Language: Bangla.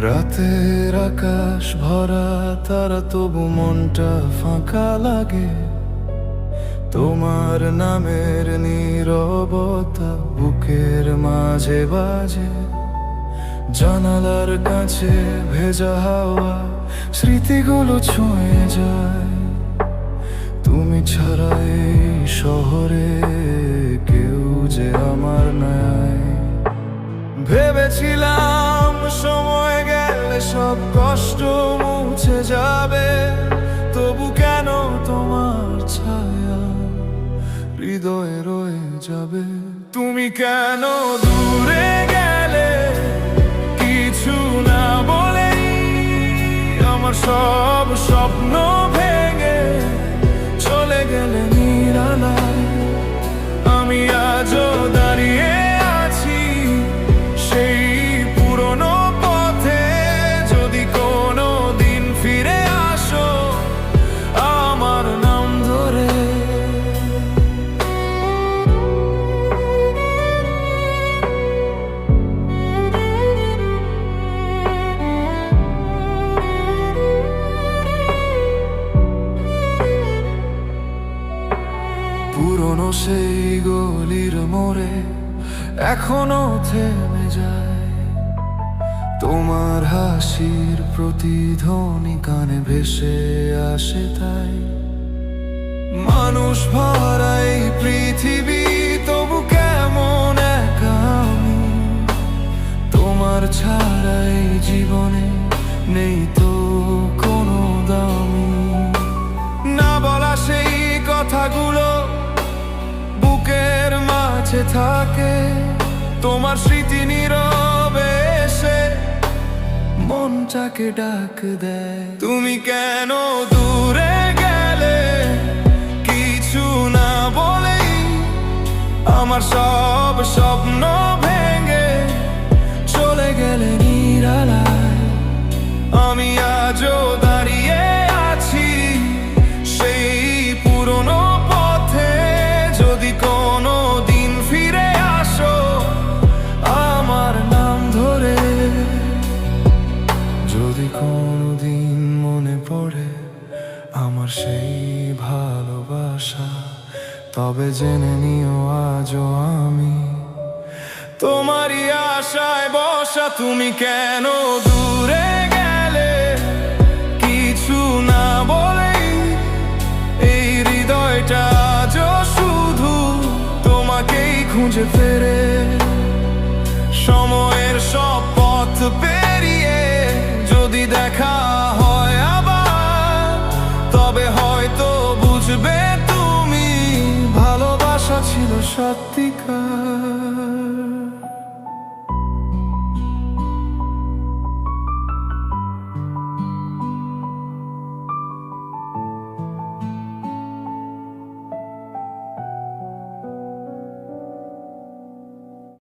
রাতের আকাশ ভরা তারা, তবু মনটা ফাঁকা লাগে। তোমার নামের নীরবতা বুকের মাঝে বাজে। জানালার কাছে ভেজা হাওয়া স্মৃতিগুলো ছুঁয়ে যায়। তুমি ছাড়া এই শহরে কেউ যে আমার নাই। ভেবেছিলাম সময় গেলে সব কষ্ট মুছে যাবে, তবু কেন তোমার ছায়া হৃদয়ে রয়ে যাবে। তুমি কেন দূরে গেলে কিছু না বলেই, আমার সব স্বপ্ন ভেঙে চলে গেলে নিরালায়। আমি আজও দাঁড়িয়ে আছি সেই পুরনো পথে। যদি কোনো দিন ফিরে আসো আমার নাম ধরে। পুরনো সেই গলির মোড়ে এখনো থেমে যায়। তোমার হাসির প্রতিধ্বনি কানে ভেসে আসে তাই। মানুষ ভরা এই পৃথিবী, তবু কেমন একা আমি। তোমার ছাড়া এই জীবনে নেই তো কোনো দামি। না বলা সেই কথাগুলো বুকের মাঝে থাকে। তোমার স্মৃতি নীরবে এসে মনটাকে ডাক দেয়। তুমি কেন দূরে গেলে কিছু না বলেই, আমার সব স্বপ্ন ভেঙে চলে গেলে নিরালায়। আমি আজও দাঁড়িয়ে আছি সেই পুরনো পথে। যদি কোনো দিন ফিরে আসো আমার নাম ধরে। যদি কোনো দিন মনে পড়ে আমার সেই ভালোবাসা, তবে জেনে নিও আজও আমি তোমারই আশায় বসা। তুমি কেন দূরে গেলে কিছু না বলেই, এই হৃদয়টা আজও শুধু তোমাকেই খুঁজে ফেরে। সময়ের সব পথ পেরিয়ে যদি দেখা হয় আবার, তবে হয়তো বুঝবে তুমি ভালোবাসা ছিল সত্যিকার।